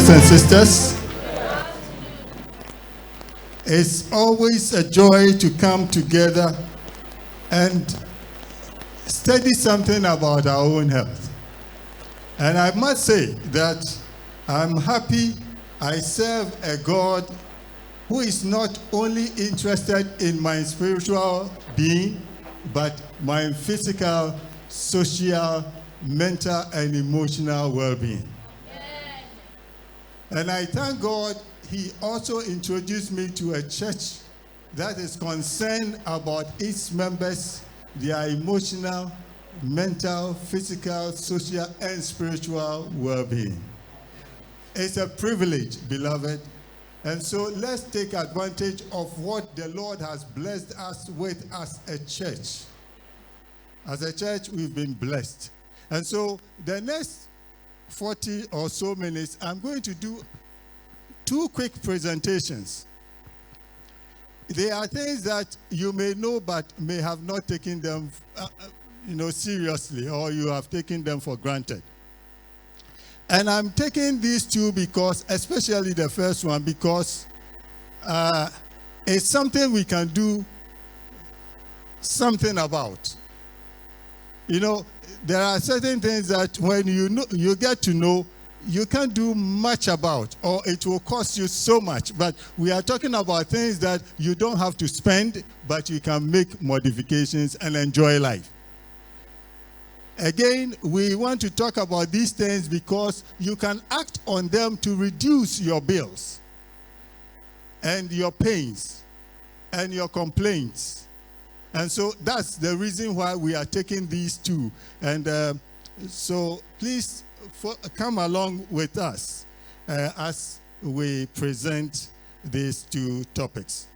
brothers and sisters. It's always a joy to come together and study something about our own health. And I must say that I'm happy I serve a God who is not only interested in my spiritual being, but my physical, social, mental, and emotional well-being. And I thank God he also introduced me to a church that is concerned about its members, their emotional, mental, physical, social, and spiritual well-being. It's a privilege, beloved. And so let's take advantage of what the Lord has blessed us with as a church. As a church, we've been blessed. And so the next 40 or so minutes, I'm going to do two quick presentations. They are things that you may know but may have not taken them seriously, or you have taken them for granted. And I'm taking these two because, especially the first one, because it's something we can do something about. You know, there are certain things that when you get to know, you can't do much about, or it will cost you so much. But we are talking about things that you don't have to spend, but you can make modifications and enjoy life. Again, we want to talk about these things because you can act on them to reduce your bills and your pains and your complaints. And so that's the reason why we are taking these two. And so please come along with us as we present these two topics.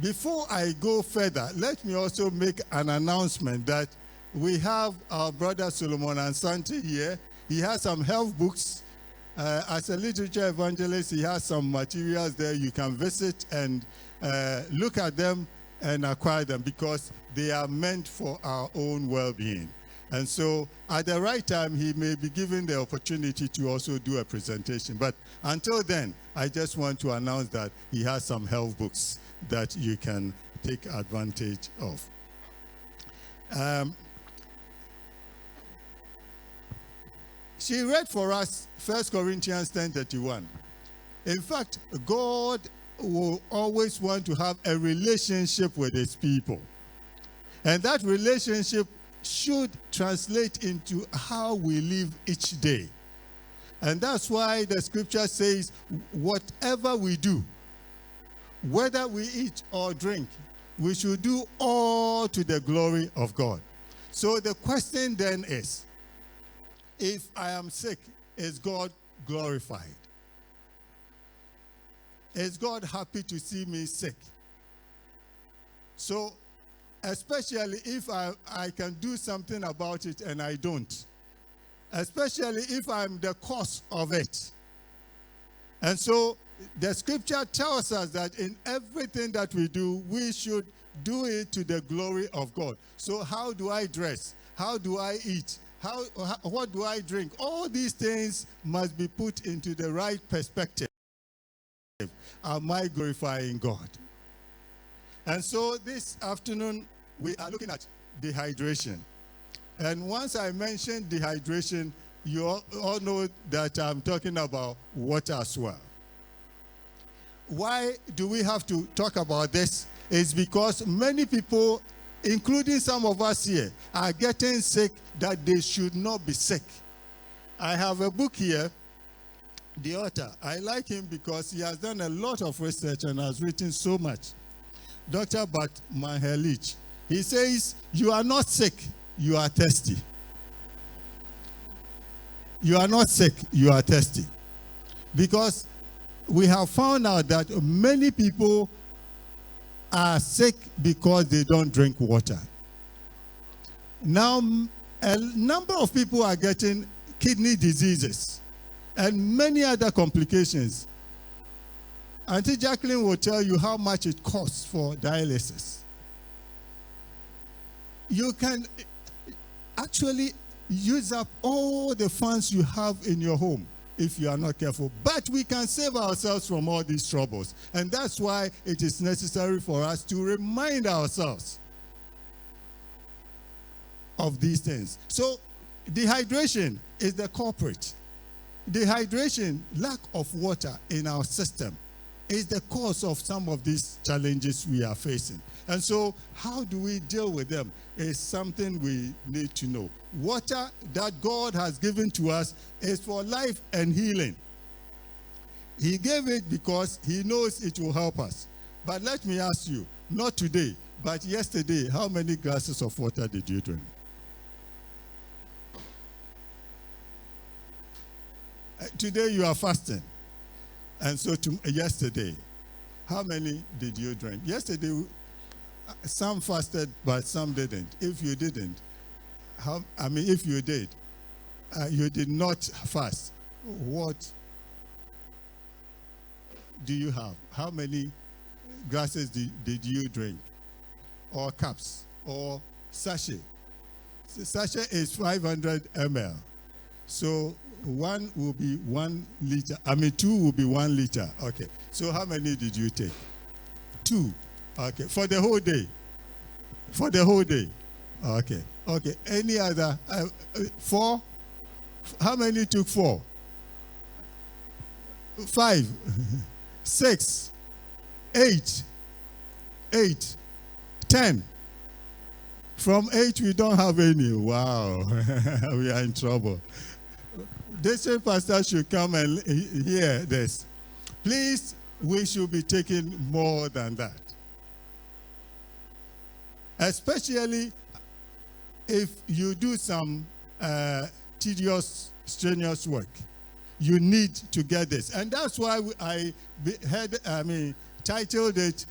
Before I go further, let me also make an announcement that we have our brother Solomon Ansante here. He has some health books. As a literature evangelist, he has some materials there. You can visit and look at them and acquire them because they are meant for our own well-being. And so at the right time, he may be given the opportunity to also do a presentation. But until then, I just want to announce that he has some health books that you can take advantage of. She read for us 1 Corinthians 10:31. In fact, God will always want to have a relationship with his people. And that relationship should translate into how we live each day. And that's why the scripture says, whatever we do, whether we eat or drink, we should do all to the glory of God. So the question then is, if I am sick, is God glorified? Is God happy to see me sick? So, especially if I can do something about it and I don't. Especially if I'm the cause of it. And so, the scripture tells us that in everything that we do, we should do it to the glory of God. So how do I dress? How do I eat? What do I drink? All these things must be put into the right perspective. Am I glorifying God? And so this afternoon, we are looking at dehydration. And once I mention dehydration, you all know that I'm talking about water as well. Why do we have to talk about this? It's because many people, including some of us here, are getting sick that they should not be sick. I have a book here, the author. I like him because he has done a lot of research and has written so much. Dr. Bat Mahelich. He says, you are not sick, you are thirsty. You are not sick, you are thirsty. Because we have found out that many people are sick because they don't drink water. Now, a number of people are getting kidney diseases and many other complications. Auntie Jacqueline will tell you how much it costs for dialysis. You can actually use up all the funds you have in your home if you are not careful. But we can save ourselves from all these troubles. And that's why it is necessary for us to remind ourselves of these things. So dehydration is the culprit. Dehydration, lack of water in our system, is the cause of some of these challenges we are facing. And so how do we deal with them is something we need to know. Water that God has given to us is for life and healing. He gave it because he knows it will help us. But let me ask you, not today, but yesterday, how many glasses of water did you drink? Today you are fasting. And so yesterday, how many did you drink? Yesterday, some fasted, but some didn't. If you didn't, if you did, you did not fast, what do you have? How many glasses did you drink? Or cups? Or sachet? Sachet is 500 ml. So one will be 1 liter. 2 will be 1 liter. Okay. So how many did you take? 2. Okay. For the whole day. For the whole day. Okay. Okay. Any other? 4? How many took 4? 5. 6. 8. 8. 10. From 8 we don't have any. Wow. We are in trouble. This pastor should come and hear this. Please, we should be taking more than that. Especially if you do some tedious, strenuous work. You need to get this. And that's why I titled it,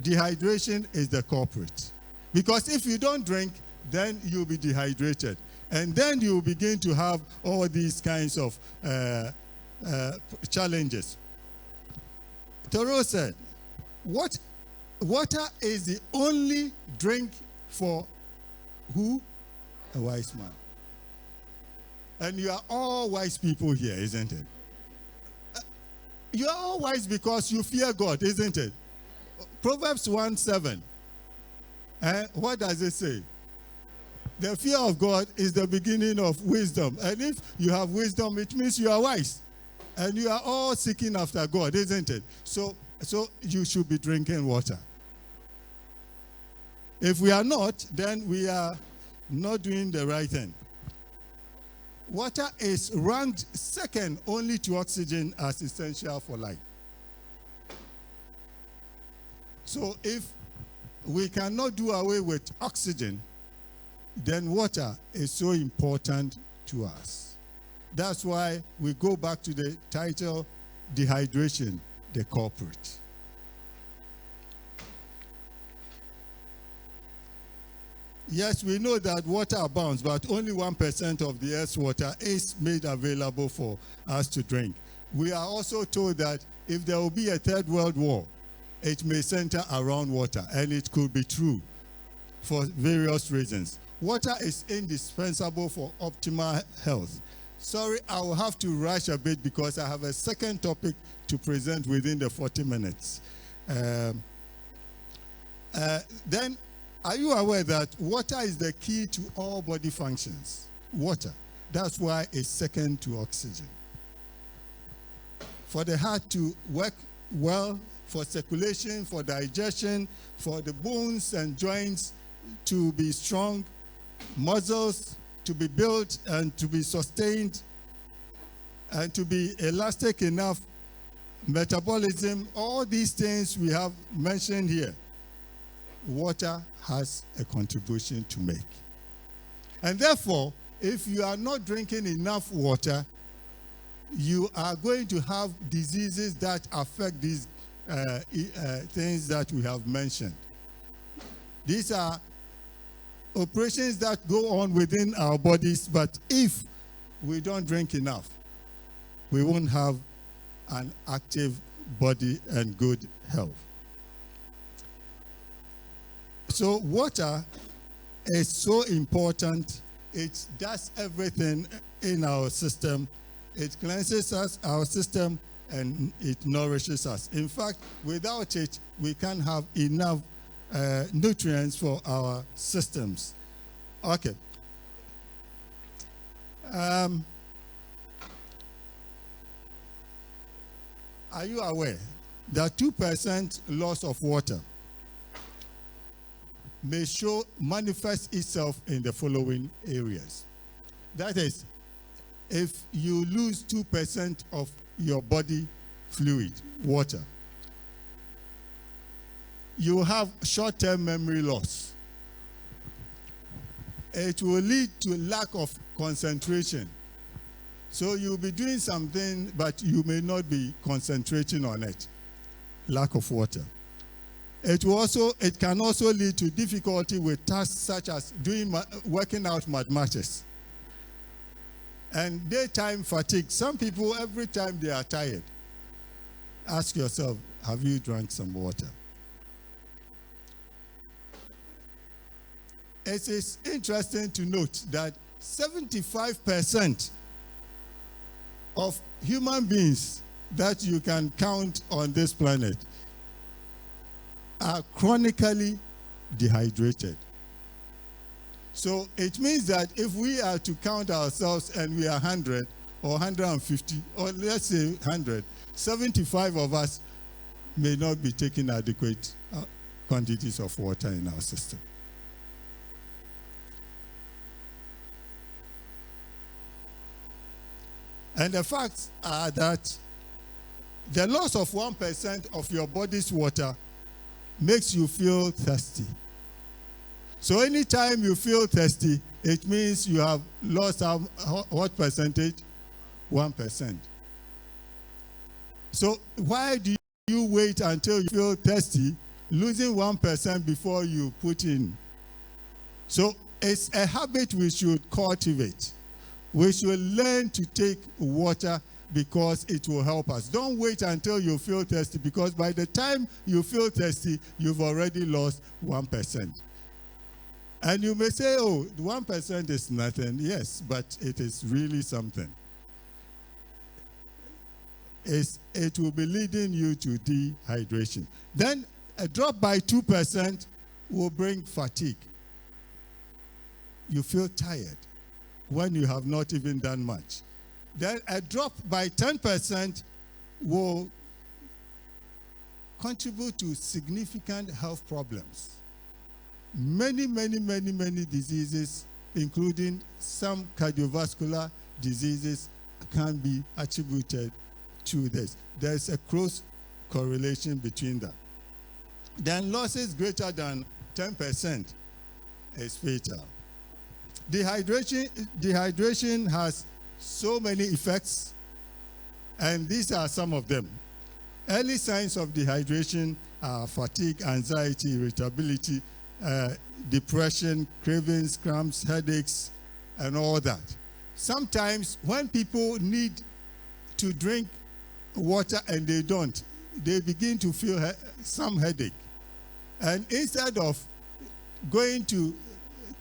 Dehydration is the Culprit. Because if you don't drink, then you'll be dehydrated. And then you begin to have all these kinds of challenges. Thoreau said, water is the only drink for who? A wise man. And you are all wise people here, isn't it? You are all wise because you fear God, isn't it? Proverbs 1:7. What does it say? The fear of God is the beginning of wisdom. And if you have wisdom, it means you are wise. And you are all seeking after God, isn't it? So you should be drinking water. If we are not, then we are not doing the right thing. Water is ranked second only to oxygen as essential for life. So if we cannot do away with oxygen, then water is so important to us. That's why we go back to the title, Dehydration, the Culprit. Yes, we know that water abounds, but only 1% of the earth's water is made available for us to drink. We are also told that if there will be a third world war, it may center around water, and it could be true for various reasons. Water is indispensable for optimal health. Sorry, I will have to rush a bit because I have a second topic to present within the 40 minutes. Then, are you aware that water is the key to all body functions? Water. That's why it's second to oxygen. For the heart to work well, for circulation, for digestion, for the bones and joints to be strong, muscles to be built and to be sustained, and to be elastic enough, metabolism, all these things we have mentioned here, water has a contribution to make. And therefore, if you are not drinking enough water, you are going to have diseases that affect these things that we have mentioned. These are operations that go on within our bodies, but if we don't drink enough, we won't have an active body and good health. So water is so important. It does everything in our system It cleanses us, our system, and it nourishes us. In fact, without it, we can't have enough nutrients for our systems. Okay. Are you aware that 2% loss of water may manifest itself in the following areas? That is, if you lose 2% of your body fluid, water, you have short-term memory loss. It will lead to lack of concentration. So you'll be doing something, but you may not be concentrating on it. Lack of water. It can also lead to difficulty with tasks such as working out mathematics. And daytime fatigue. Some people, every time they are tired, ask yourself, have you drank some water? It is interesting to note that 75% of human beings that you can count on this planet are chronically dehydrated. So it means that if we are to count ourselves and we are 100 or 150, or let's say 100, 75 of us may not be taking adequate quantities of water in our system. And the facts are that the loss of 1% of your body's water makes you feel thirsty. So anytime you feel thirsty, it means you have lost what percentage? 1%. So why do you wait until you feel thirsty, losing 1% before you put in? So it's a habit we should cultivate. We should learn to take water because it will help us. Don't wait until you feel thirsty, because by the time you feel thirsty, you've already lost 1%. And you may say, oh, 1% is nothing. Yes, but it is really something. It will be leading you to dehydration. Then a drop by 2% will bring fatigue. You feel tired when you have not even done much. Then a drop by 10% will contribute to significant health problems. Many diseases, including some cardiovascular diseases, can be attributed to this. There's a close correlation between that. Then losses greater than 10% is fatal. Dehydration has so many effects, and these are some of them. Early signs of dehydration are fatigue, anxiety, irritability, depression, cravings, cramps, headaches, and all that. Sometimes when people need to drink water and they don't, they begin to feel some headache. And instead of going to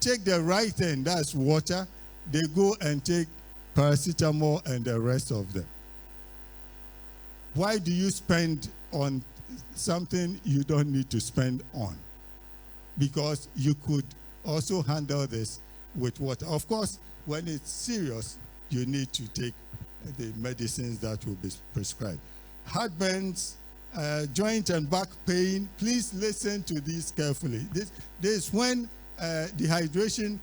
take the right thing, that's water, they go and take paracetamol and the rest of them. Why do you spend on something you don't need to spend on? Because you could also handle this with water. Of course, when it's serious, you need to take the medicines that will be prescribed. Heartburns, joint and back pain, please listen to this carefully. This is when dehydration,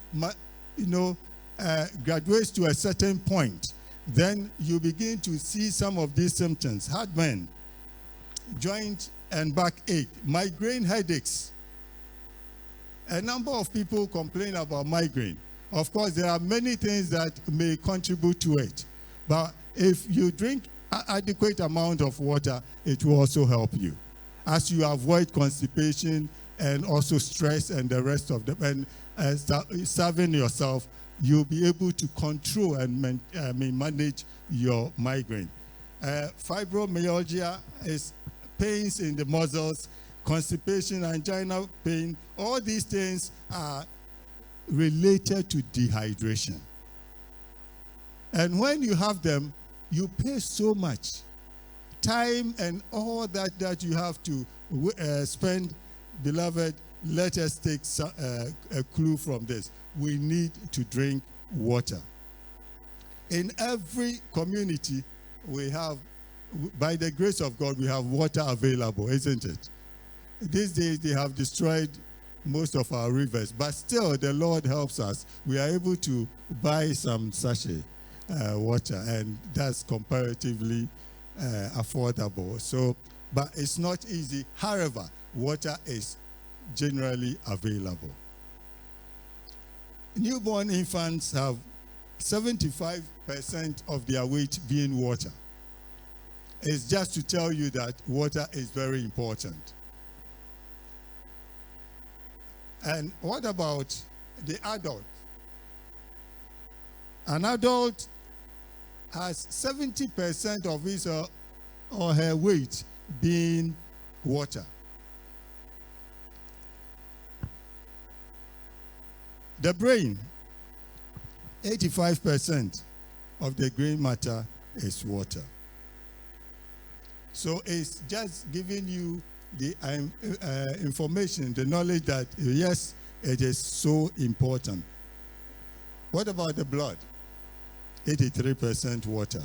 graduates to a certain point. Then you begin to see some of these symptoms: heartburn, joint and back ache, migraine headaches. A number of people complain about migraine. Of course, there are many things that may contribute to it. But if you drink an adequate amount of water, it will also help you, as you avoid constipation and also stress and the rest of them. And starving yourself, you'll be able to control and manage your migraine. Fibromyalgia is pains in the muscles, constipation, angina pain. All these things are related to dehydration. And when you have them, You pay so much time and all that you have to spend. Beloved, let us take a clue from this. We need to drink water. In every community, we have, by the grace of God, we have water available, isn't it? These days, they have destroyed most of our rivers, but still, the Lord helps us. We are able to buy some sachet water, and that's comparatively affordable. So, but it's not easy. However, water is generally available. Newborn infants have 75% of their weight being water. It's just to tell you that water is very important. And what about the adult? An adult has 70% of his or her weight being water. The brain, 85% of the gray matter is water. So it's just giving you the information, the knowledge that, yes, it is so important. What about the blood? 83% water.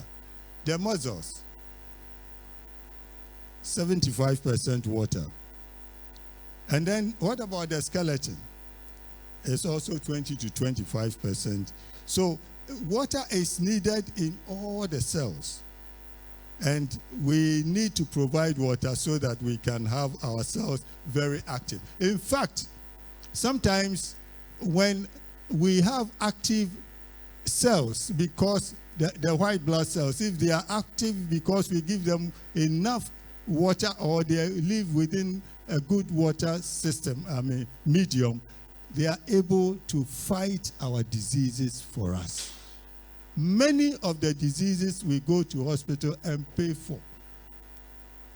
The muscles, 75% water. And then what about the skeleton? It's also 20 to 25%. So water is needed in all the cells. And we need to provide water so that we can have our cells very active. In fact, sometimes when we have active cells, because the white blood cells, if they are active because we give them enough water or they live within a good water system, medium, they are able to fight our diseases for us. Many of the diseases we go to hospital and pay for,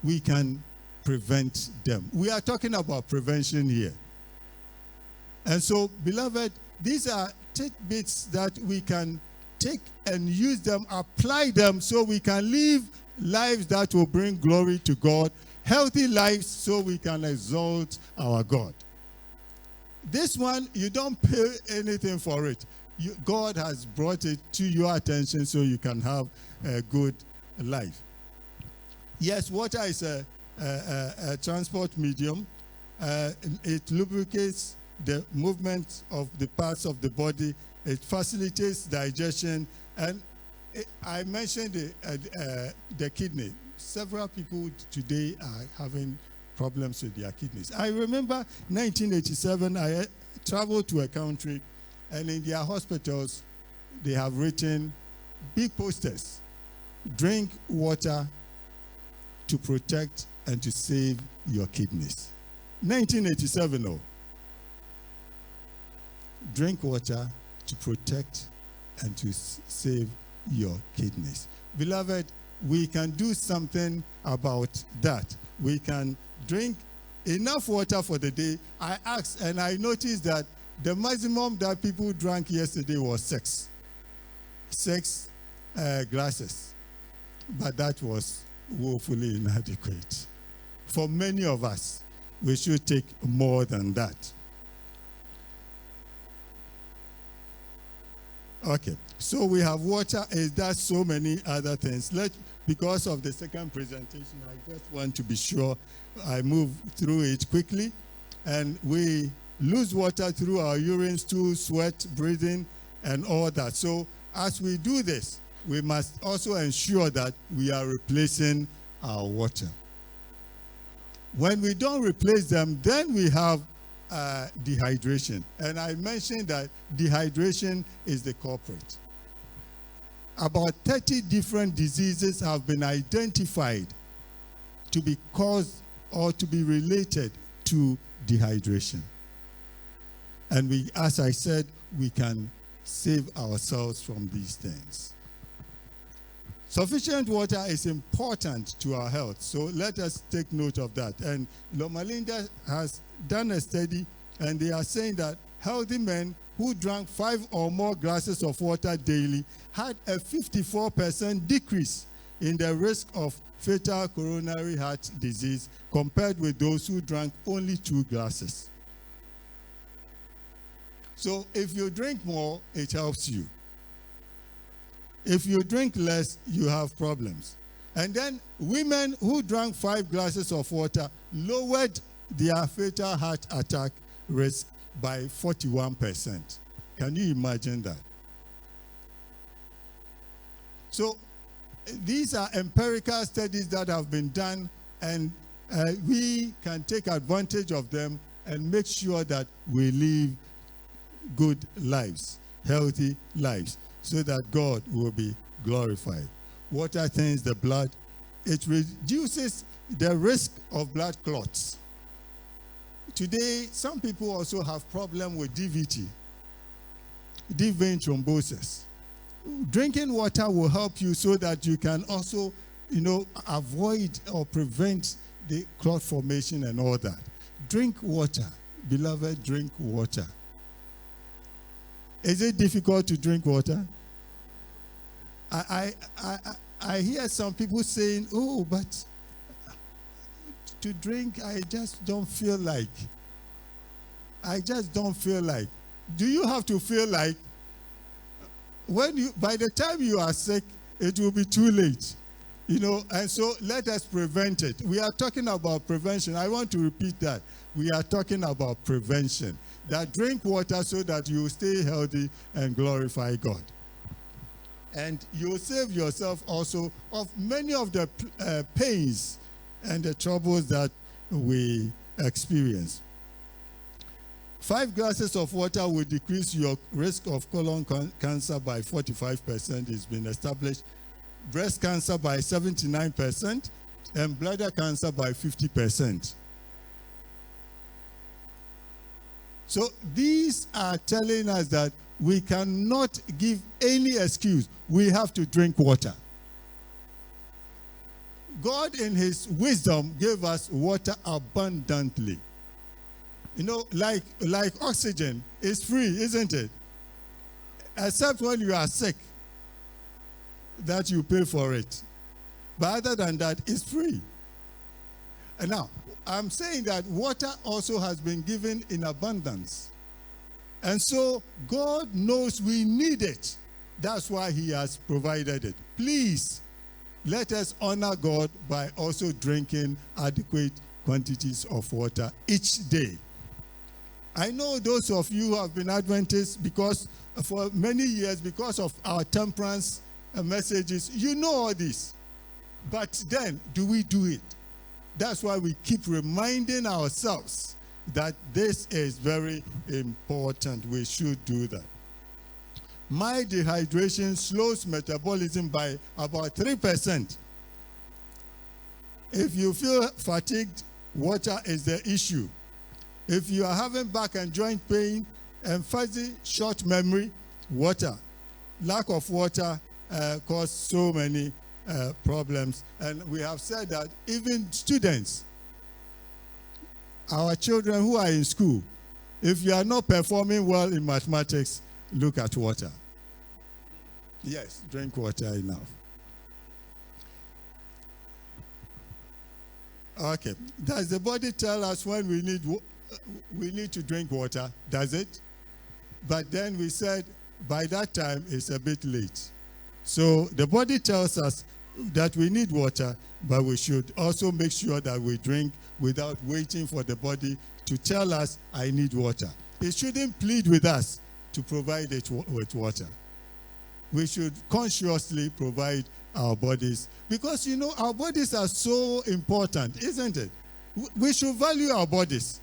we can prevent them. We are talking about prevention here. And so, beloved, these are tidbits that we can take and use them, apply them, so we can live lives that will bring glory to God, healthy lives so we can exalt our God. This one, you don't pay anything for it. God has brought it to your attention so you can have a good life. Yes, water is a transport medium. It lubricates the movement of the parts of the body. It facilitates digestion. And I mentioned the kidney. Several people today are having problems with their kidneys. I remember 1987, I traveled to a country, and in their hospitals, they have written big posters: drink water to protect and to save your kidneys. 1987, oh. Drink water to protect and to save your kidneys. Beloved, we can do something about that. We can drink enough water for the day. I asked, and I noticed that the maximum that people drank yesterday was 6 glasses. But that was woefully inadequate. For many of us, we should take more than that. Okay, so we have water. There's so many other things. Because of the second presentation, I just want to be sure I move through it quickly. And we lose water through our urine, stool, sweat, breathing, and all that. So as we do this, we must also ensure that we are replacing our water. When we don't replace them, then we have dehydration. And I mentioned that dehydration is the culprit. About 30 different diseases have been identified to be caused or to be related to dehydration. And we, as I said, we can save ourselves from these things. Sufficient water is important to our health, so let us take note of that. And Loma Linda has done a study, and they are saying that healthy men who drank 5 or more glasses of water daily had a 54% decrease in the risk of fatal coronary heart disease compared with those who drank only 2 glasses. So if you drink more, it helps you. If you drink less, you have problems. And then women who drank 5 glasses of water lowered their fatal heart attack risk by 41%. Can you imagine that? So these are empirical studies that have been done, and we can take advantage of them and make sure that we live good lives, healthy lives, so that God will be glorified. Water thins the blood. It reduces the risk of blood clots. Today, some people also have problem with DVT, deep vein thrombosis. Drinking water will help you so that you can also, avoid or prevent the clot formation and all that. Drink water. Beloved, drink water. Is it difficult to drink water? I hear some people saying, oh, but to drink, I just don't feel like. I just don't feel like. Do you have to feel like? By the time you are sick, it will be too late. And so let us prevent it. We are talking about prevention. I want to repeat that. We are talking about prevention. That drink water so that you stay healthy and glorify God. And you'll save yourself also of many of the pains and the troubles that we experience. 5 glasses of water will decrease your risk of colon cancer by 45%. It's been established. Breast cancer by 79% and bladder cancer by 50%. So these are telling us that we cannot give any excuse. We have to drink water. God in his wisdom gave us water abundantly. Like oxygen is free, isn't it? Except when you are sick, that you pay for it. But other than that, it's free. And now, I'm saying that water also has been given in abundance. And so God knows we need it. That's why he has provided it. Please, let us honor God by also drinking adequate quantities of water each day. I know those of you who have been Adventists because for many years, because of our temperance messages, you know all this. But then, do we do it? That's why we keep reminding ourselves that this is very important. We should do that. My dehydration slows metabolism by about 3%. If you feel fatigued, water is the issue. If you are having back and joint pain and fuzzy short memory, water. Lack of water causes so many problems. And we have said that even students, our children who are in school, if you are not performing well in mathematics, look at water. Yes, drink water enough. Okay. Does the body tell us when we need to drink water? Does it? But then we said by that time it's a bit late. So the body tells us that we need water, but we should also make sure that we drink without waiting for the body to tell us, I need water. It shouldn't plead with us to provide it with water. We should consciously provide our bodies because, our bodies are so important, isn't it? We should value our bodies.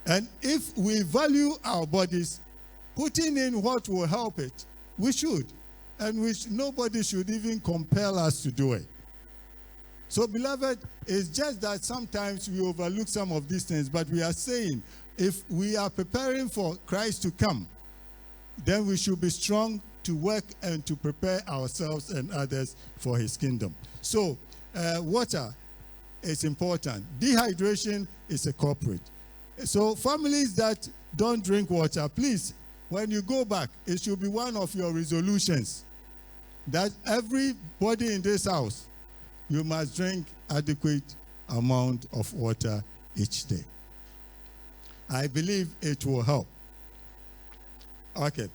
And if we value our bodies, putting in what will help it, we should. And nobody should even compel us to do it. So, beloved, it's just that sometimes we overlook some of these things, but we are saying if we are preparing for Christ to come, then we should be strong to work and to prepare ourselves and others for his kingdom. So, water is important. Dehydration is a culprit. So families that don't drink water, please, when you go back, it should be one of your resolutions that everybody in this house, you must drink adequate amount of water each day. I believe it will help. Okay.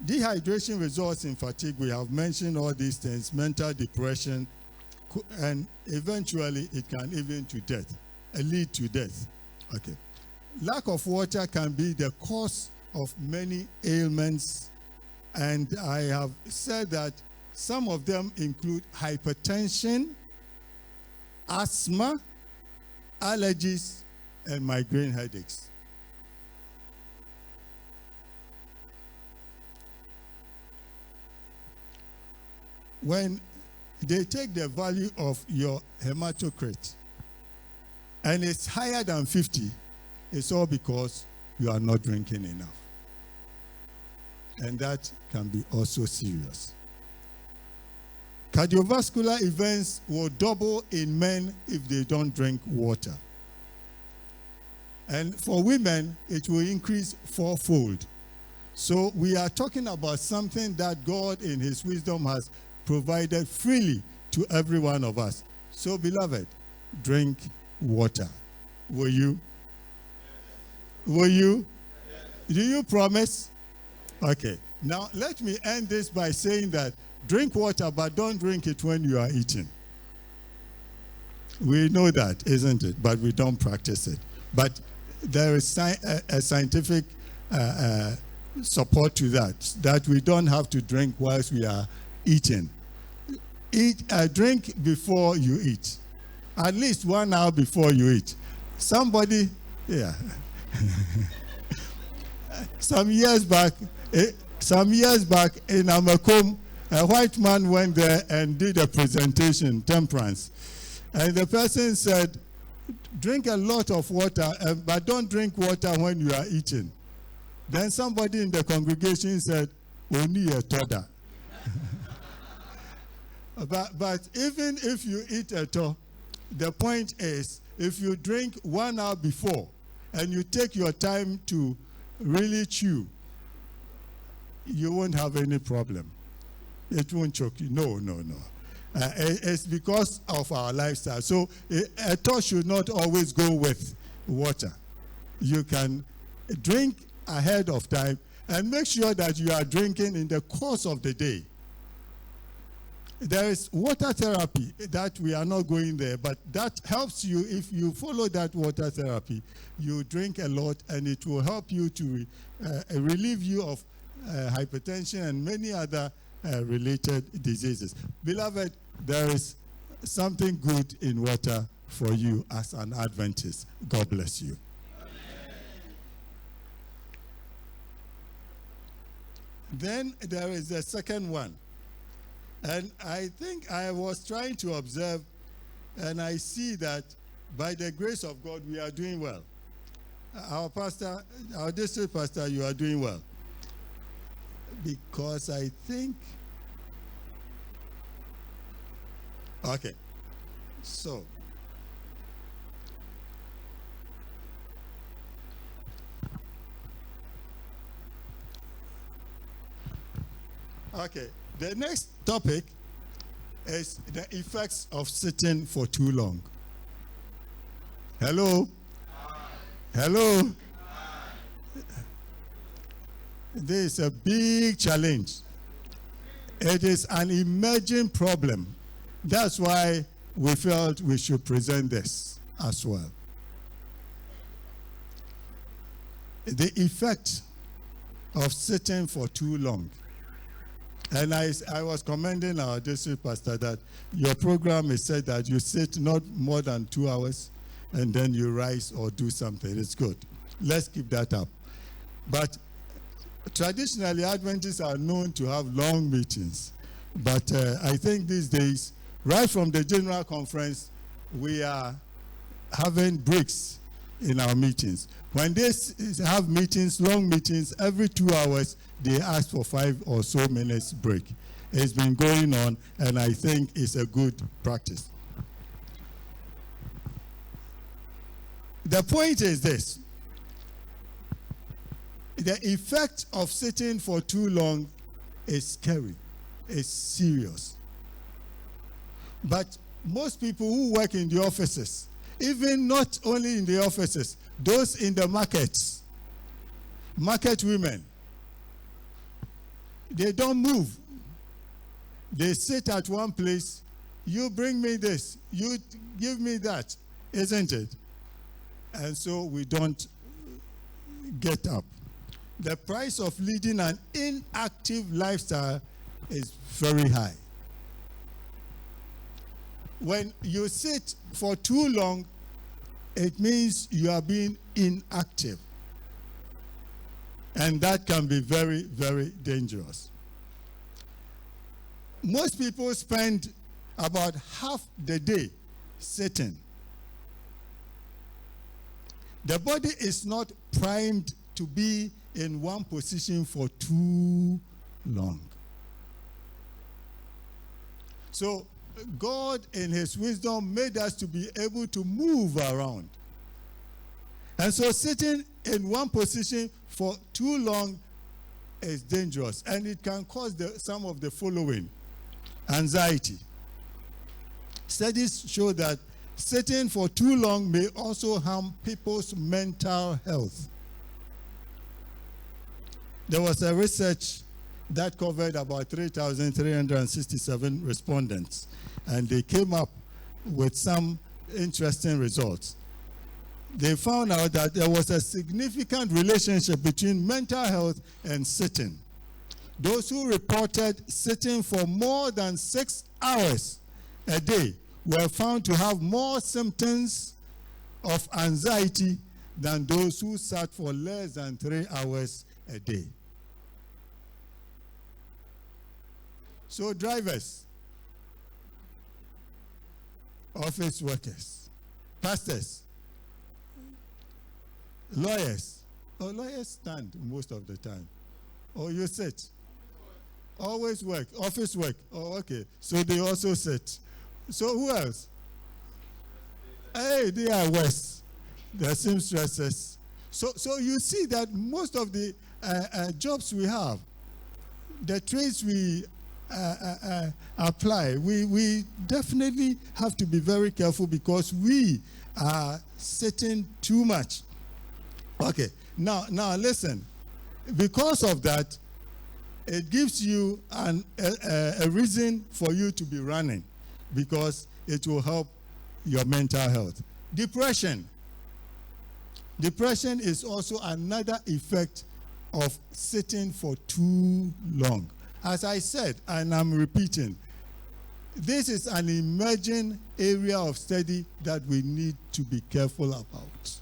Dehydration results in fatigue. We have mentioned all these things, mental depression, and eventually it can even lead to death. Okay. Lack of water can be the cause of many ailments, and I have said that some of them include hypertension, asthma, allergies, and migraine headaches. When they take the value of your hematocrit and it's higher than 50, it's all because you are not drinking enough. And that can be also serious. Cardiovascular events will double in men if they don't drink water. And for women, it will increase fourfold. So we are talking about something that God in his wisdom has provided freely to every one of us. So beloved, drink water. Will you? Will you? Do you promise? Okay. Now let me end this by saying that drink water, but don't drink it when you are eating. We know that, isn't it? But we don't practice it. But there is a scientific support to that we don't have to drink whilst we are eating. Drink before you eat. At least 1 hour before you eat. Somebody, yeah. Some years back in Amakom, a white man went there and did a presentation, temperance. And the person said, drink a lot of water, but don't drink water when you are eating. Then somebody in the congregation said, only a toda. But even if you eat at all, the point is, if you drink 1 hour before and you take your time to really chew, you won't have any problem. It won't choke you. No. It's because of our lifestyle. So a thought should not always go with water. You can drink ahead of time and make sure that you are drinking in the course of the day. There is water therapy that we are not going there, but that helps you. If you follow that water therapy, you drink a lot and it will help you to relieve you of hypertension and many other related diseases. Beloved, there is something good in water for you as an Adventist. God bless you. Then there is the second one. And I think I was trying to observe, and I see that by the grace of God, we are doing well. Our pastor, our district pastor, you are doing well. Because I think, okay, so, okay. The next topic is the effects of sitting for too long. Hello? Hello? This is a big challenge. It is an emerging problem. That's why we felt we should present this as well. The effect of sitting for too long. And I was commending our district pastor that your program is said that you sit not more than 2 hours and then you rise or do something. It's good. Let's keep that up. But traditionally, Adventists are known to have long meetings. But I think these days, right from the general conference, we are having breaks in our meetings. When they have meetings, long meetings, every 2 hours, they ask for 5 or so minutes break. It's been going on, and I think it's a good practice. The point is this: the effect of sitting for too long is scary, it's serious. But most people who work in the offices, even not only in the offices, those in the markets, market women, they don't move. They sit at one place. You bring me this, you give me that, isn't it? And so we don't get up. The price of leading an inactive lifestyle is very high. When you sit for too long, it means you are being inactive. And that can be very, very dangerous. Most people spend about half the day sitting. The body is not primed to be in one position for too long. So God, in his wisdom, made us to be able to move around. And so sitting in one position for too long is dangerous, and it can cause some of the following: anxiety. Studies show that sitting for too long may also harm people's mental health. There was a research that covered about 3,367 respondents, and they came up with some interesting results. They found out that there was a significant relationship between mental health and sitting. Those who reported sitting for more than 6 hours a day were found to have more symptoms of anxiety than those who sat for less than 3 hours a day. So drivers, office workers, pastors, lawyers. Lawyers stand most of the time. You sit. Always work, office work. Okay. So they also sit. So who else? Hey, they are worse. They are seamstresses. So you see that most of the jobs we have, the trades we apply, we definitely have to be very careful because we are sitting too much. Okay, now listen. Because of that, it gives you a reason for you to be running, because it will help your mental health. Depression. Depression is also another effect of sitting for too long. As I said, and I'm repeating, this is an emerging area of study that we need to be careful about.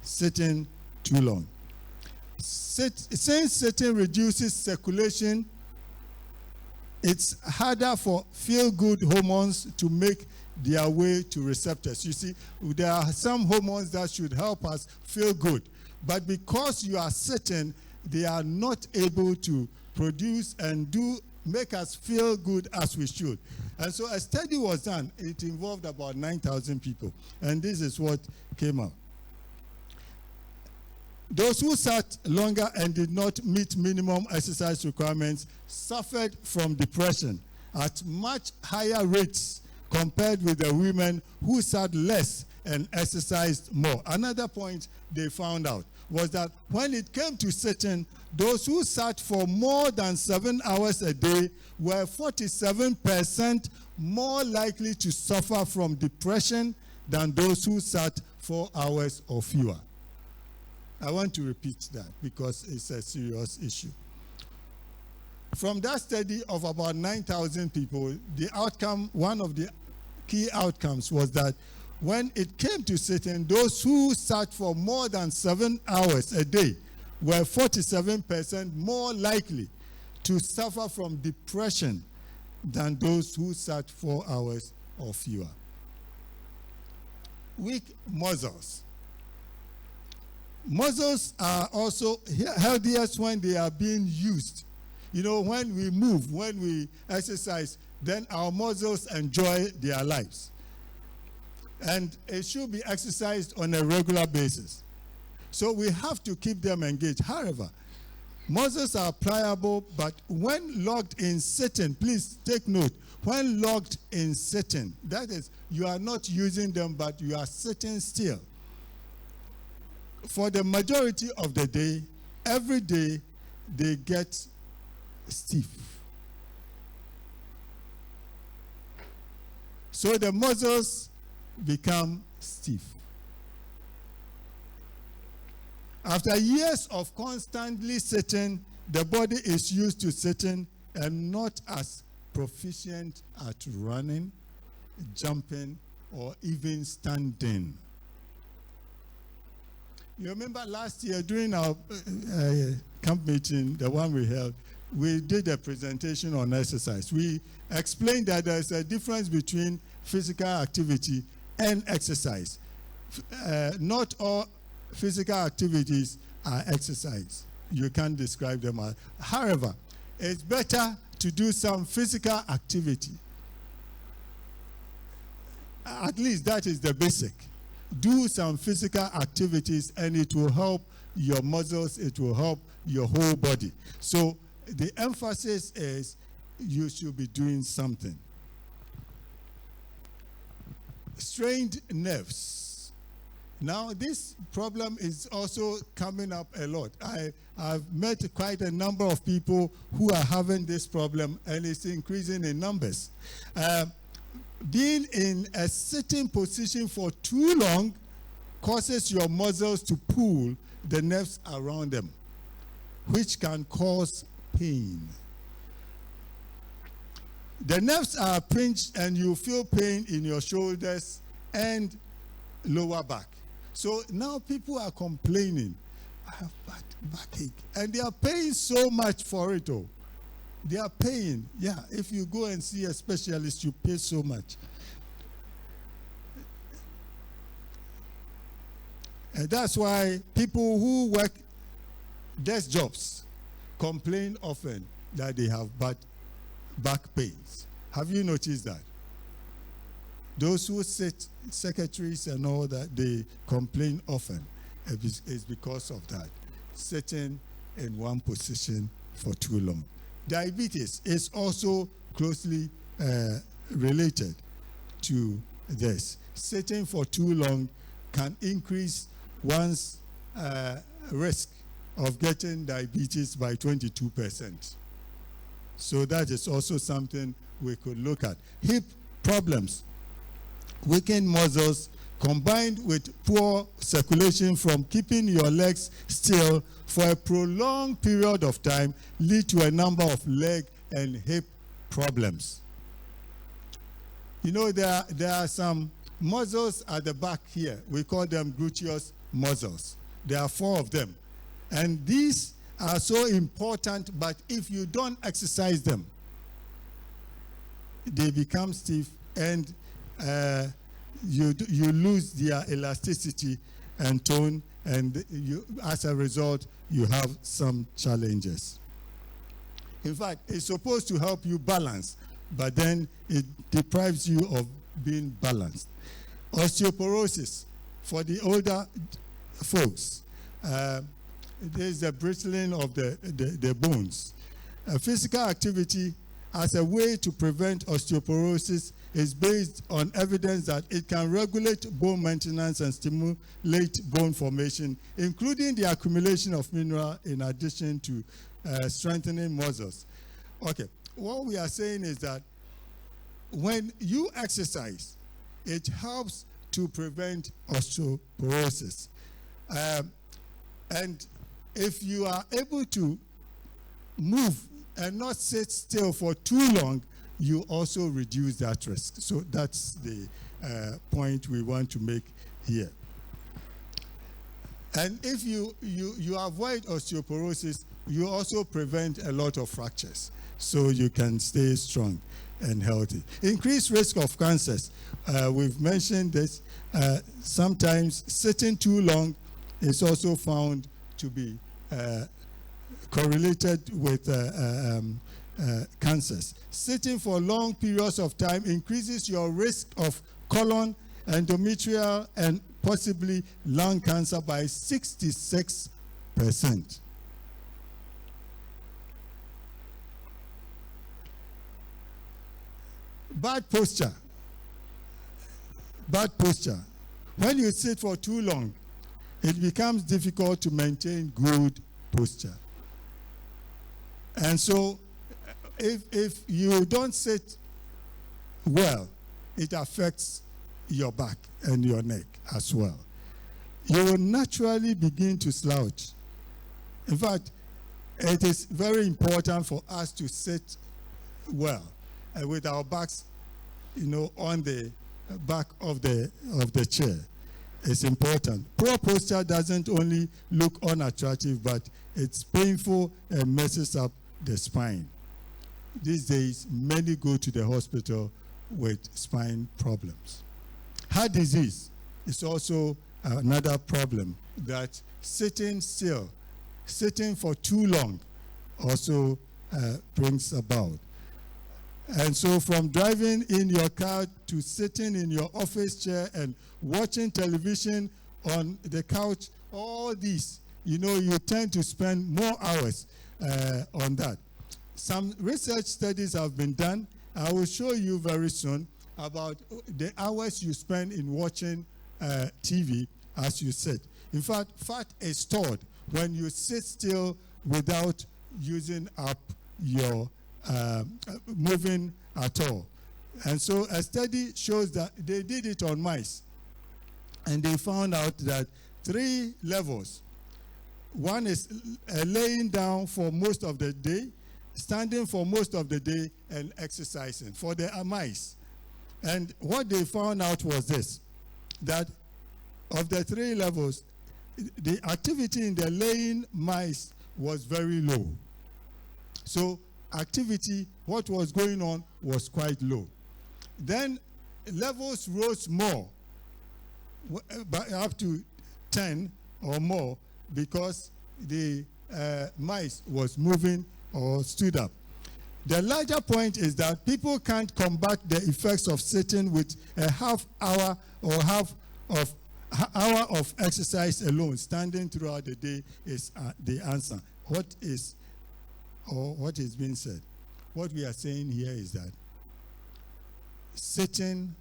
Sitting too long. Since sitting reduces circulation, it's harder for feel-good hormones to make their way to receptors. You see, there are some hormones that should help us feel good, but because you are sitting, they are not able to produce and make us feel good as we should. And so a study was done. It involved about 9,000 people, and this is what came out. Those who sat longer and did not meet minimum exercise requirements suffered from depression at much higher rates compared with the women who sat less and exercised more. Another point they found out was that when it came to sitting, those who sat for more than 7 hours a day were 47% more likely to suffer from depression than those who sat 4 hours or fewer. I want to repeat that because it's a serious issue. From that study of about 9,000 people, the outcome, one of the key outcomes was that when it came to sitting, those who sat for more than 7 hours a day were 47% more likely to suffer from depression than those who sat 4 hours or fewer. Weak muscles. Muscles are also healthiest when they are being used. You know, when we move, when we exercise, then our muscles enjoy their lives. And it should be exercised on a regular basis. So we have to keep them engaged. However, muscles are pliable, but when locked in sitting, please take note, when locked in sitting, that is, you are not using them, but you are sitting still. For the majority of the day, every day, they get stiff. So the muscles become stiff. After years of constantly sitting, the body is used to sitting and not as proficient at running, jumping, or even standing. You remember last year during our camp meeting, the one we held, we did a presentation on exercise. We explained that there's a difference between physical activity and exercise. Not all physical activities are exercise. You can't describe them as. However, it's better to do some physical activity. At least that is the basic. Do some physical activities and it will help your muscles, it will help your whole body. So the emphasis is you should be doing something. Strained nerves. Now this problem is also coming up a lot. I've met quite a number of people who are having this problem and it's increasing in numbers. Being in a sitting position for too long causes your muscles to pull the nerves around them, which can cause pain. The nerves are pinched and you feel pain in your shoulders and lower back. So now people are complaining, I have backache, and they are paying so much for it all. They are paying. Yeah, if you go and see a specialist, you pay so much. And that's why people who work desk jobs complain often that they have bad back pains. Have you noticed that? Those who sit, secretaries and all that, they complain often. It's because of that. Sitting in one position for too long. Diabetes is also closely related to this. Sitting for too long can increase one's risk of getting diabetes by 22%. So that is also something we could look at. Hip problems, weakened muscles, combined with poor circulation from keeping your legs still for a prolonged period of time, lead to a number of leg and hip problems. You know, there are some muscles at the back here. We call them gluteus muscles. There are 4 of them. And these are so important, but if you don't exercise them, they become stiff and you lose their elasticity and tone, and as a result, you have some challenges. In fact, it's supposed to help you balance, but then it deprives you of being balanced. Osteoporosis, for the older folks, there's the brittling of the bones. Physical activity as a way to prevent osteoporosis is based on evidence that it can regulate bone maintenance and stimulate bone formation, including the accumulation of mineral in addition to strengthening muscles. Okay, what we are saying is that when you exercise, it helps to prevent osteoporosis. And if you are able to move and not sit still for too long, you also reduce that risk. So that's the point we want to make here. And if you avoid osteoporosis, you also prevent a lot of fractures, so you can stay strong and healthy. Increased risk of cancers. We've mentioned this. Sometimes sitting too long is also found to be correlated with cancers. Sitting for long periods of time increases your risk of colon endometrial and possibly lung cancer by 66%. Bad posture. Bad posture. When you sit for too long, it becomes difficult to maintain good posture. And so, if you don't sit well, it affects your back and your neck as well. You will naturally begin to slouch. In fact, it is very important for us to sit well with our backs, on the back of the chair. It's important. Poor posture doesn't only look unattractive, but it's painful and messes up the spine. These days, many go to the hospital with spine problems. Heart disease is also another problem that sitting still, sitting for too long also brings about. And so from driving in your car to sitting in your office chair and watching television on the couch, all these, you tend to spend more hours on that. Some research studies have been done. I will show you very soon about the hours you spend in watching TV as you sit. In fact, fat is stored when you sit still without using up your moving at all. And so a study shows that they did it on mice, and they found out that 3 levels. One is laying down for most of the day, standing for most of the day, and exercising for the mice. And what they found out was this, that of the 3 levels, the activity in the laying mice was very low. So activity, what was going on, was quite low. Then levels rose more, up to 10 or more, because the mice was moving or stood up. The larger point is that people can't combat the effects of sitting with a half hour or hour of exercise alone. Standing throughout the day is the answer. What is being said? What we are saying here is that sitting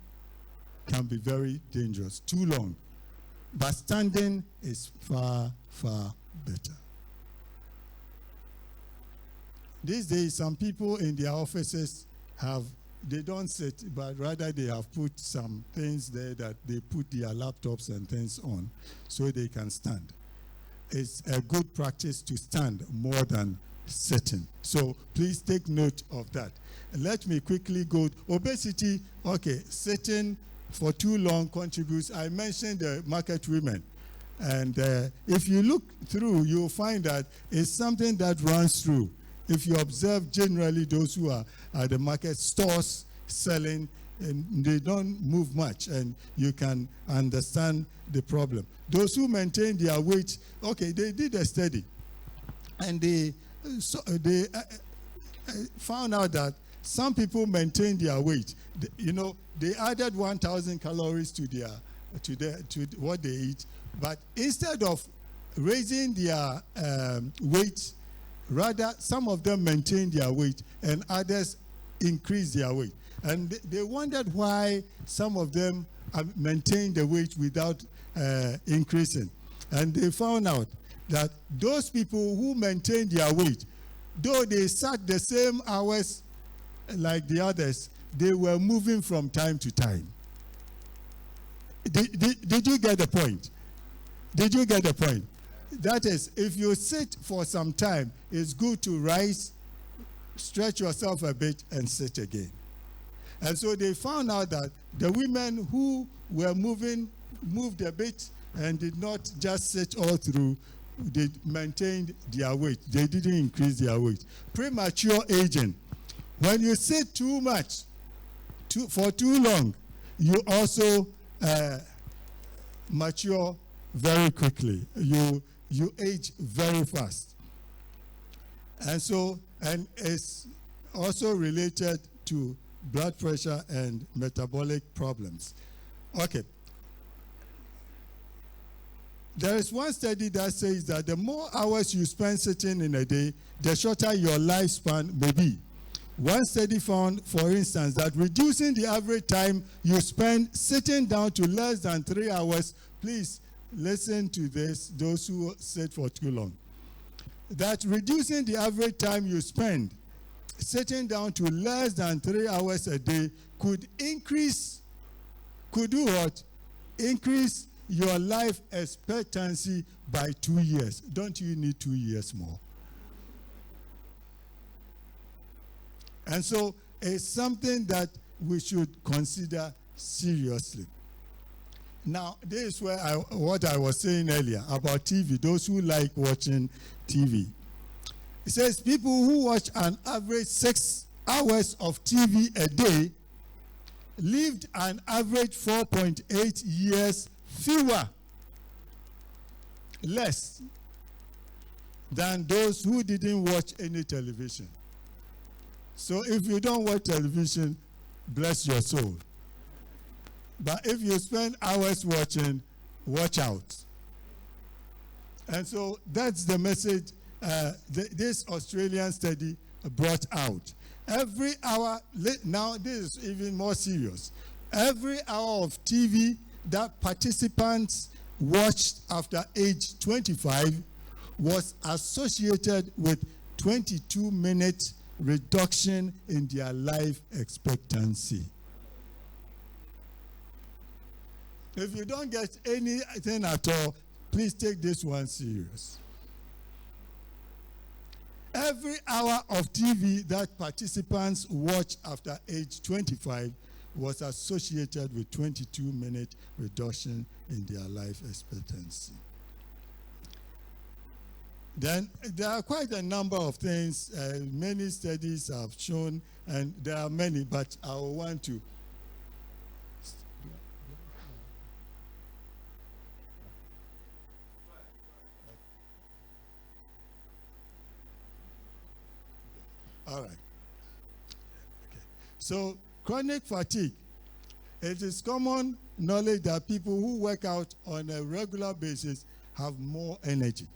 can be very dangerous, too long, but standing is far, far better. These days, some people in their offices they don't sit, but rather they have put some things there that they put their laptops and things on so they can stand. It's a good practice to stand more than sitting. So please take note of that. Let me quickly go. Obesity, okay, sitting for too long contributes. I mentioned the market women. And if you look through, you'll find that it's something that runs through. If you observe generally those who are at the market stores selling, and they don't move much, and you can understand the problem. Those who maintain their weight, okay, they did a study, and they found out that some people maintain their weight. They added 1,000 calories to what they eat, but instead of raising their weight, rather, some of them maintain their weight and others increase their weight. And they wondered why some of them maintained the weight without increasing. And they found out that those people who maintained their weight, though they sat the same hours like the others, they were moving from time to time. Did you get the point? Did you get the point? That is, if you sit for some time, it's good to rise, stretch yourself a bit, and sit again. And so they found out that the women who were moved a bit and did not just sit all through, they maintained their weight. They didn't increase their weight. Premature aging. When you sit too much, for too long, you also mature very quickly. You age very fast. And it's also related to blood pressure and metabolic problems. Okay. There is one study that says that the more hours you spend sitting in a day, the shorter your lifespan may be. One study found, for instance, that reducing the average time you spend sitting down to less than 3 hours, please listen to this, those who sit for too long, that reducing the average time you spend sitting down to less than 3 hours a day could do what? Increase your life expectancy by 2 years. Don't you need 2 years more? And so it's something that we should consider seriously. Now, this is where what I was saying earlier about TV, those who like watching TV. It says people who watch an average 6 hours of TV a day lived an average 4.8 years less than those who didn't watch any television. So if you don't watch television, bless your soul. But if you spend hours watching, watch out. And so that's the message this Australian study brought out. Every hour, now this is even more serious. Every hour of TV that participants watched after age 25 was associated with 22-minute reduction in their life expectancy. If you don't get anything at all, please take this one serious. Every hour of TV that participants watch after age 25 was associated with 22-minute reduction in their life expectancy. Then there are quite a number of things. Many studies have shown, and there are many, but I will want to. All right. Okay. So chronic fatigue. It is common knowledge that people who work out on a regular basis have more energy.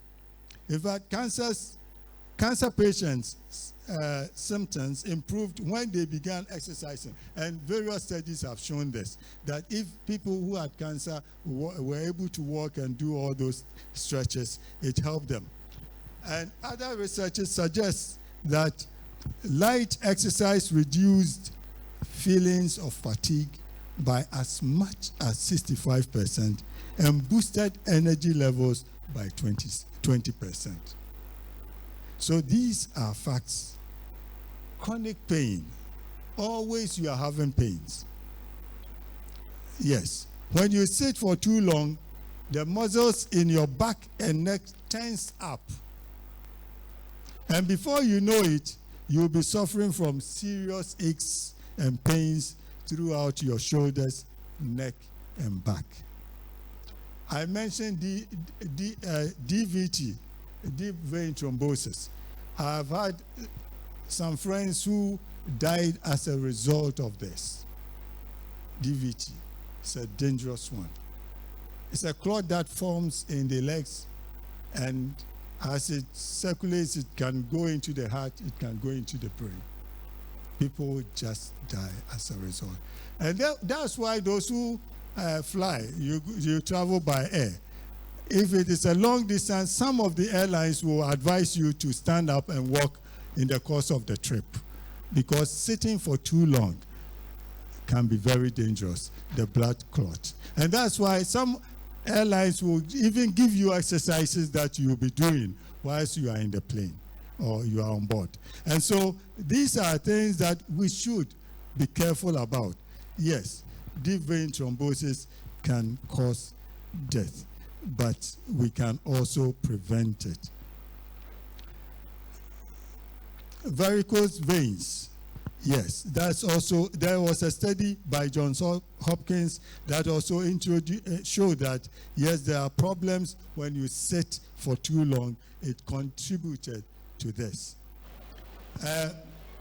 In fact, cancer patients' symptoms improved when they began exercising. And various studies have shown this, that if people who had cancer were able to walk and do all those stretches, it helped them. And other researchers suggest that light exercise reduced feelings of fatigue by as much as 65% and boosted energy levels by 20%. So these are facts. Chronic pain. Always you are having pains. Yes. When you sit for too long, the muscles in your back and neck tense up. And before you know it, you'll be suffering from serious aches and pains throughout your shoulders, neck, and back. I mentioned DVT, deep vein thrombosis. I've had some friends who died as a result of this. DVT. It's a dangerous one. It's a clot that forms in the legs, and as it circulates, it can go into the heart, it can go into the brain. People just die as a result. And that's why those who fly, you travel by air. If it is a long distance, some of the airlines will advise you to stand up and walk in the course of the trip, because sitting for too long can be very dangerous, the blood clot. And that's why some airlines will even give you exercises that you'll be doing whilst you are in the plane or you are on board. And so these are things that we should be careful about. Yes, deep vein thrombosis can cause death, but we can also prevent it. Varicose veins. Yes, that's also, there was a study by Johns Hopkins that also showed that, yes, there are problems when you sit for too long. It contributed to this.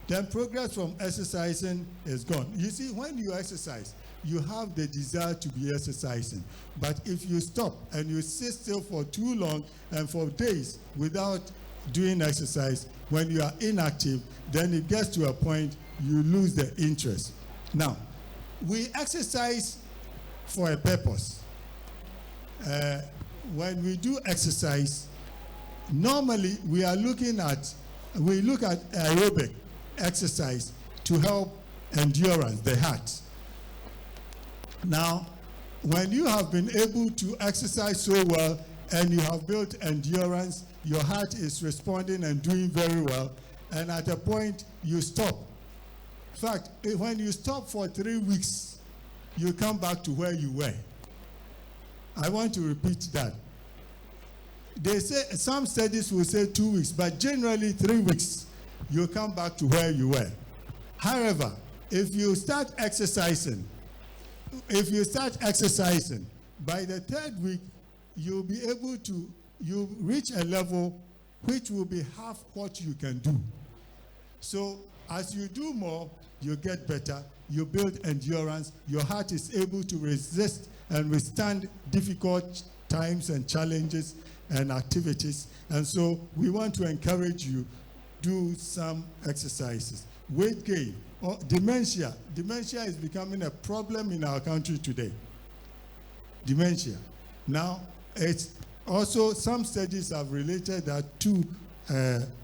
then progress from exercising is gone. You see, when you exercise, you have the desire to be exercising. But if you stop and you sit still for too long and for days without doing exercise, when you are inactive, then it gets to a point you lose the interest. Now, we exercise for a purpose. When we do exercise, normally we look at aerobic exercise to help endurance, the heart. Now, when you have been able to exercise so well and you have built endurance, your heart is responding and doing very well, and at a point you stop. In fact, when you stop for 3 weeks, you come back to where you were. I want to repeat that. They say, some studies will say 2 weeks, but generally 3 weeks, you come back to where you were. However, if you start exercising, by the 3rd week, you'll be able to, you reach a level which will be half what you can do. So as you do more, you get better, you build endurance, your heart is able to resist and withstand difficult times and challenges and activities. And so we want to encourage you, do some exercises. Weight gain, or dementia. Dementia is becoming a problem in our country today. Dementia. Now, it's also, some studies have related that to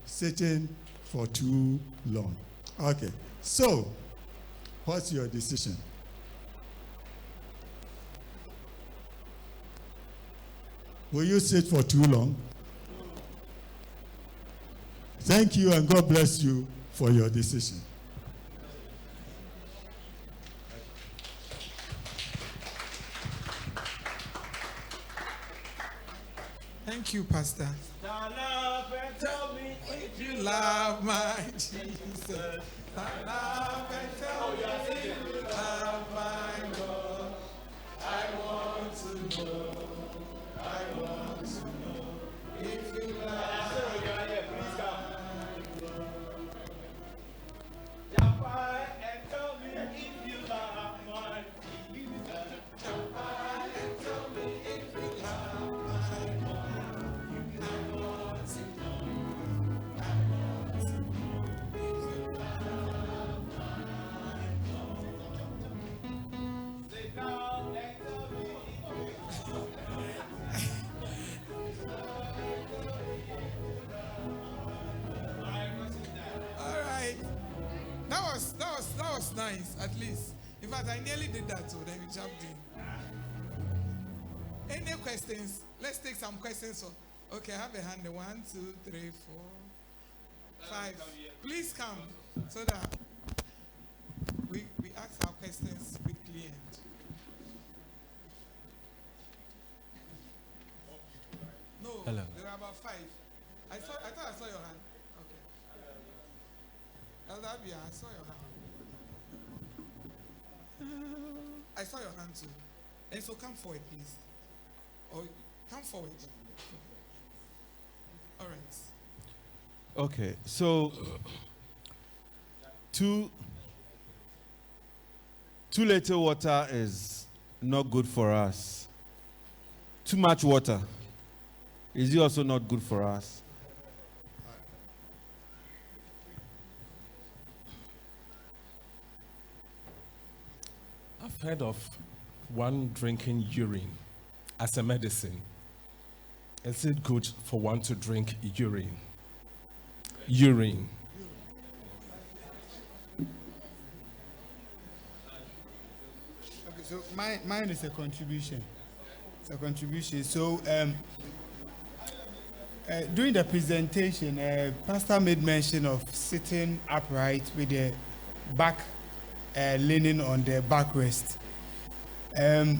sitting for too long. Okay, so what's your decision? Will you sit for too long? Thank you, and God bless you for your decision. Thank you, Pastor. Tell me if you love my Jesus. Love and tell me if you love my God. I want to know. I want to know if you love. And tell me if you love my Jesus. And tell me if you love my God. I want to know. I want to know if you love my God. Sit down and tell me if you love all right. That was nice, at least. In fact, I nearly did that, so then we jumped in. Any questions? Let's take some questions. Okay, I have a hand. 1, 2, 3, 4, 5. Please come so that we ask our questions quickly. No, hello. There are about 5. I thought I saw your hand. Okay. Elder Abia, I saw your hand. I saw your hand too. And so come forward, please. Or come forward. All right. Okay, so too little water is not good for us. Too much water is also not good for us. I've heard of one drinking urine as a medicine. Is it good for one to drink urine? Urine. Okay, so mine is a contribution. It's a contribution. So during the presentation, Pastor made mention of sitting upright with the back leaning on the backrest. I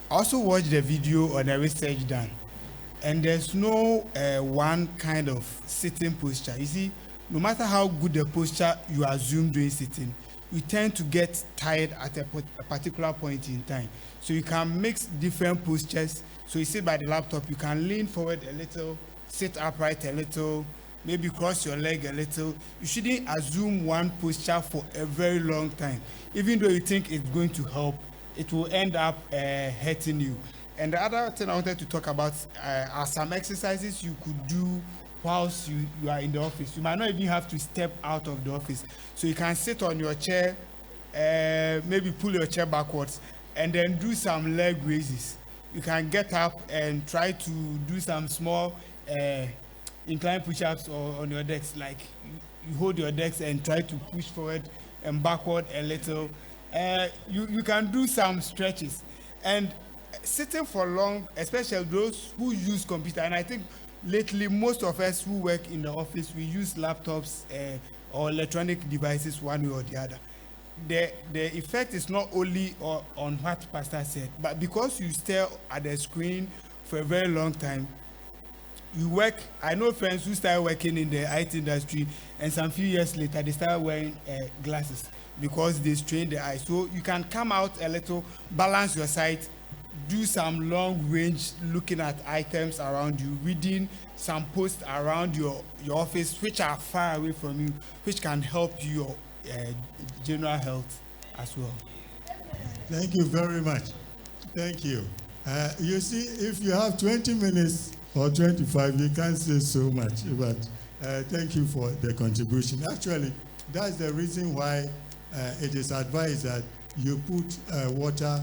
also watched the video on the research done, and there's no one kind of sitting posture. You see, no matter how good the posture you assume during sitting, you tend to get tired at a particular point in time. So you can mix different postures. So you sit by the laptop, you can lean forward a little, sit upright a little, maybe cross your leg a little. You shouldn't assume one posture for a very long time. Even though you think it's going to help, it will end up hurting you. And the other thing I wanted to talk about are some exercises you could do whilst you are in the office. You might not even have to step out of the office. So you can sit on your chair, maybe pull your chair backwards, and then do some leg raises. You can get up and try to do some small incline push-ups on your decks. Like you hold your decks and try to push forward and backward a little. You can do some stretches. And sitting for long, especially those who use computer, and I think lately most of us who work in the office, we use laptops or electronic devices one way or the other. The effect is not only on what Pastor said, but because you stare at the screen for a very long time, you work. I know friends who started working in the IT industry, and some few years later they started wearing glasses because they strain the eyes. So you can come out a little, balance your sight, do some long range looking at items around you, reading some posts around your office which are far away from you, which can help your general health as well. Thank you very much. Thank you. You see, if you have 20 minutes or 25, you can't say so much, but thank you for the contribution. Actually, that's the reason why it is advised that you put a water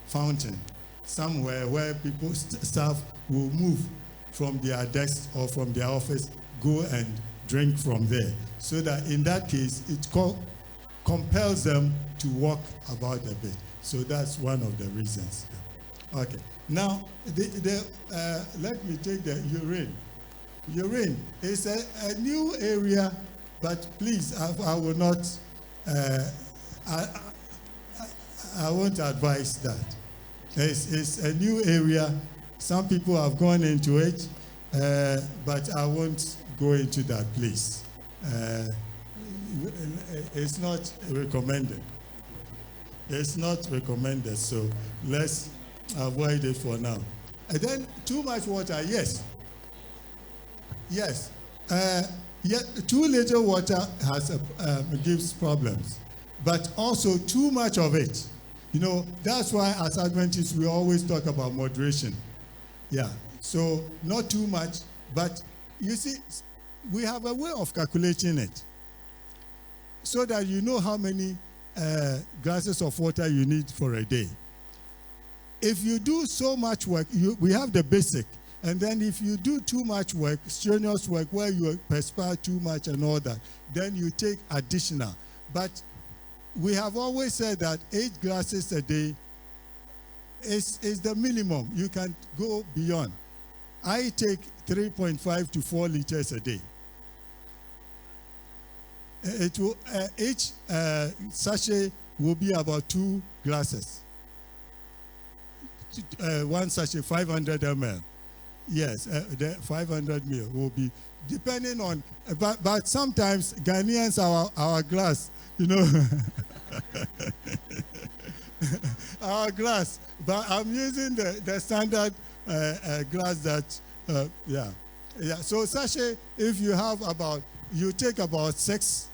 fountain somewhere where people, staff will move from their desk or from their office, go and drink from there. So that in that case, it compels them to walk about a bit. So that's one of the reasons. Okay. Now, let me take the urine. Urine is a new area, but please, I will not, I won't advise that. It's a new area. Some people have gone into it, but I won't go into that, please. It's not recommended. It's not recommended, so let's avoid it for now. And then too much water, yes. Yes. Yeah, too little water gives problems, but also too much of it. You know, that's why as Adventists we always talk about moderation. Yeah, so not too much, but you see, we have a way of calculating it so that you know how many glasses of water you need for a day. If you do so much work, we have the basic, and then if you do too much work, strenuous work where you perspire too much and all that, then you take additional. But we have always said that 8 glasses a day is the minimum. You can go beyond. I take 3.5 to 4 liters a day. It will, each sachet will be about 2 glasses. One sachet, 500 ml. Yes, the 500 ml will be, depending on, but sometimes Ghanaians, our glass, you know, our glass, but I'm using the standard glass that, yeah. So sachet, if you have you take about 6,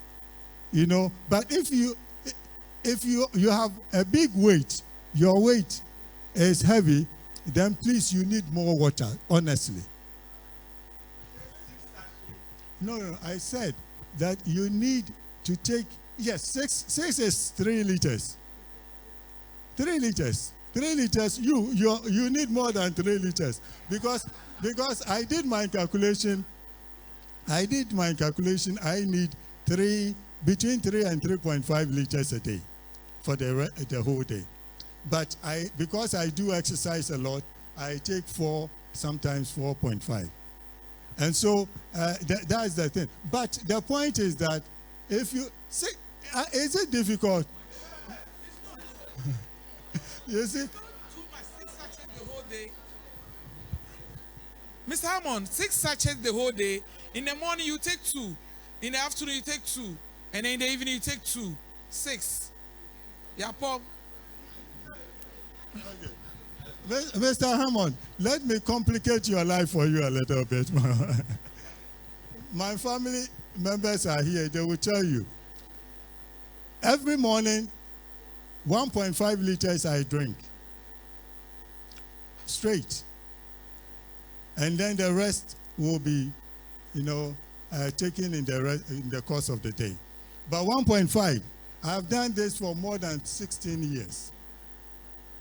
you know, but if you have a big weight, your weight is heavy, then please you need more water, honestly. No, I said that you need to take, yes, 6 is 3 liters. 3 liters. 3 liters, you need more than 3 liters. Because I did my calculation, I need between 3 and 3.5 liters a day for the whole day. But because I do exercise a lot, I take 4, sometimes 4.5. And so that's the thing. But the point is that if you see, is it difficult? You see? Too much, 6 sachets the whole day. Mr. Hammond, 6 sachets the whole day. In the morning you take 2. In the afternoon you take 2. And then in the evening you take 2. 6. Yeah, Paul. Okay. Mr. Hammond, let me complicate your life for you a little bit more. my family members are here. They will tell you. Every morning, 1.5 liters I drink. Straight. And then the rest will be, taken in the course of the day. But 1.5, I've done this for more than 16 years.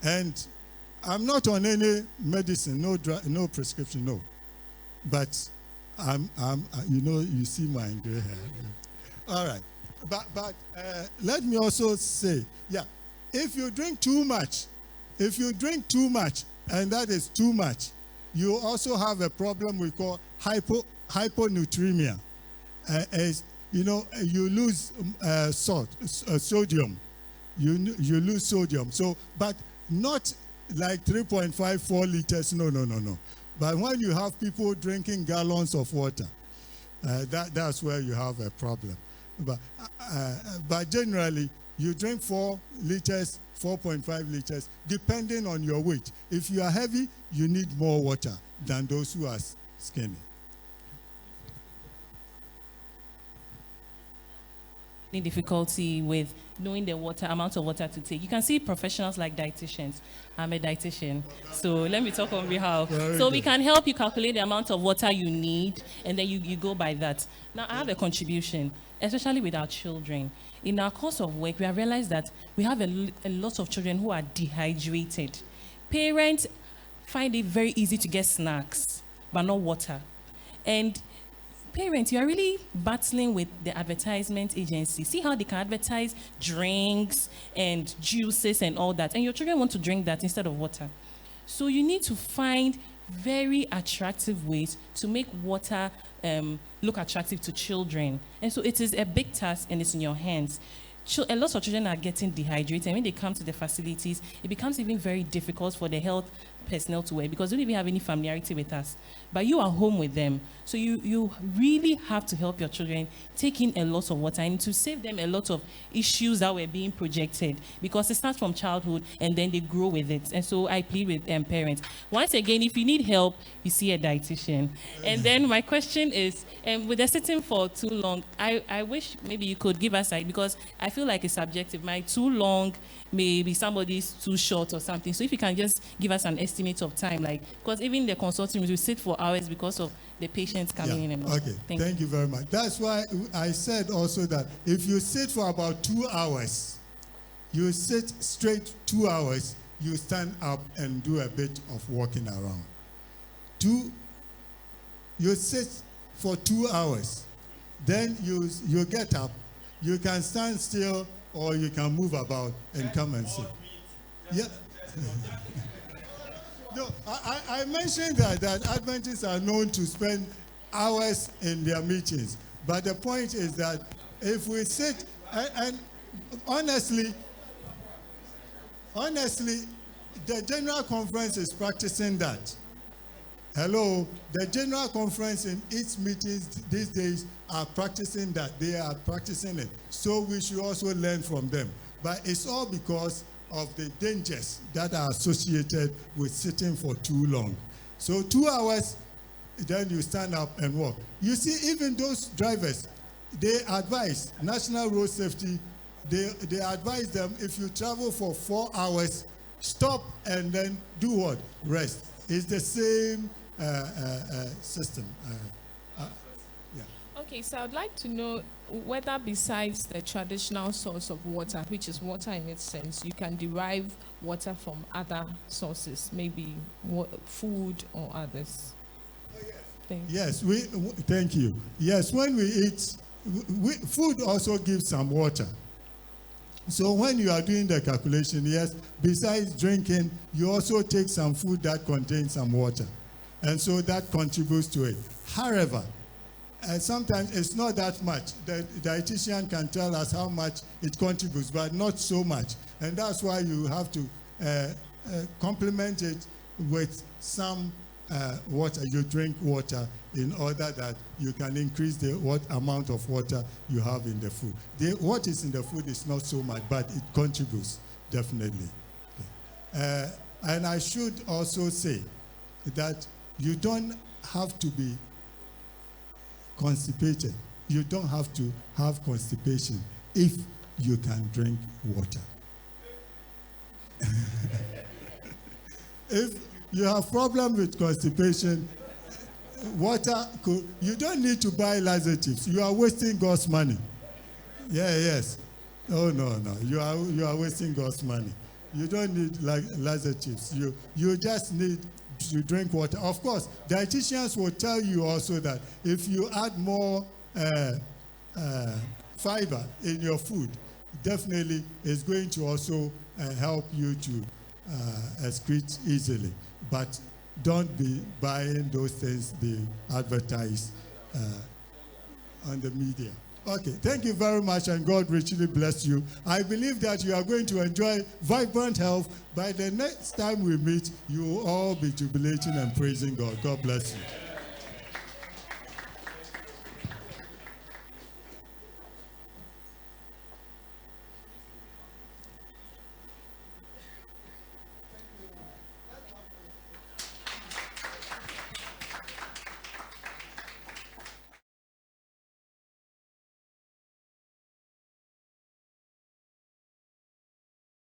And I'm not on any medicine, no prescription, no. But you see my gray hair. All right. But let me also say, if you drink too much, and that is too much, you also have a problem we call hyponatremia. You lose sodium. You lose sodium. So, but not like 3.5, 4 liters. No. But when you have people drinking gallons of water, that's where you have a problem. But generally, you drink 4 liters, 4.5 liters, depending on your weight. If you are heavy, you need more water than those who are skinny. Any difficulty with knowing the amount of water to take. You can see professionals like dietitians. I'm a dietitian, so let me talk on behalf. We can help you calculate the amount of water you need, and then you go by that. Now, I have a contribution, especially with our children. In our course of work, we have realized that we have a lot of children who are dehydrated. Parents find it very easy to get snacks, but not water. And parents, you are really battling with the advertisement agency. See how they can advertise drinks and juices and all that, and your children want to drink that instead of water. So you need to find very attractive ways to make water look attractive to children. And so it is a big task, and it's in your hands. A lot of children are getting dehydrated, and when they come to the facilities, it becomes even very difficult for the health personnel to work because they don't even have any familiarity with us. But you are home with them, so you really have to help your children take in a lot of water and to save them a lot of issues that were being projected, because it starts from childhood and then they grow with it. And so I plead with parents. Once again, if you need help, you see a dietitian. And then my question is, with the sitting for too long, I wish maybe you could give us, because I feel like it's subjective. My too long, maybe somebody's too short or something. So if you can just give us an estimate of time, because even the consulting room, we sit for hours because of the patients coming in and out. Okay, thank you very much. That's why I said also that if you sit for about 2 hours, you sit straight 2 hours, you stand up and do a bit of walking around. You sit for 2 hours, then you get up, you can stand still or you can move about and come and sit. Yeah. No, I mentioned that Adventists are known to spend hours in their meetings. But the point is that if we sit, and honestly, the General Conference is practicing that. Hello, the General Conference in its meetings these days are practicing that. They are practicing it. So we should also learn from them. But it's all because of the dangers that are associated with sitting for too long. So 2 hours, then you stand up and walk. You see, even those drivers, they advise, National Road Safety, they advise them, if you travel for 4 hours, stop and then do what? Rest. It's the same system. Okay, so I'd like to know whether besides the traditional source of water, which is water in its sense, you can derive water from other sources, maybe food or others. Yes, thank you. Yes, when we eat, food also gives some water. So when you are doing the calculation, yes, besides drinking, you also take some food that contains some water. And so that contributes to it. However, sometimes it's not that much. The dietitian can tell us how much it contributes, but not so much. And that's why you have to complement it with some water. You drink water in order that you can increase what amount of water you have in the food. What is in the food is not so much, but it contributes, definitely. And I should also say that you don't have to be constipated. You don't have to have constipation if you can drink water. If you have problem with constipation, water you don't need to buy laxatives. You are wasting God's money. Yes. Oh no. You are wasting God's money. You don't need laxatives. You just need to drink water. Of course, dietitians will tell you also that if you add more fiber in your food, definitely it's going to also help you to excrete easily. But don't be buying those things they advertise on the media. Okay, thank you very much, and God richly bless you. I believe that you are going to enjoy vibrant health. By the next time we meet, you will all be jubilating and praising God. God bless you.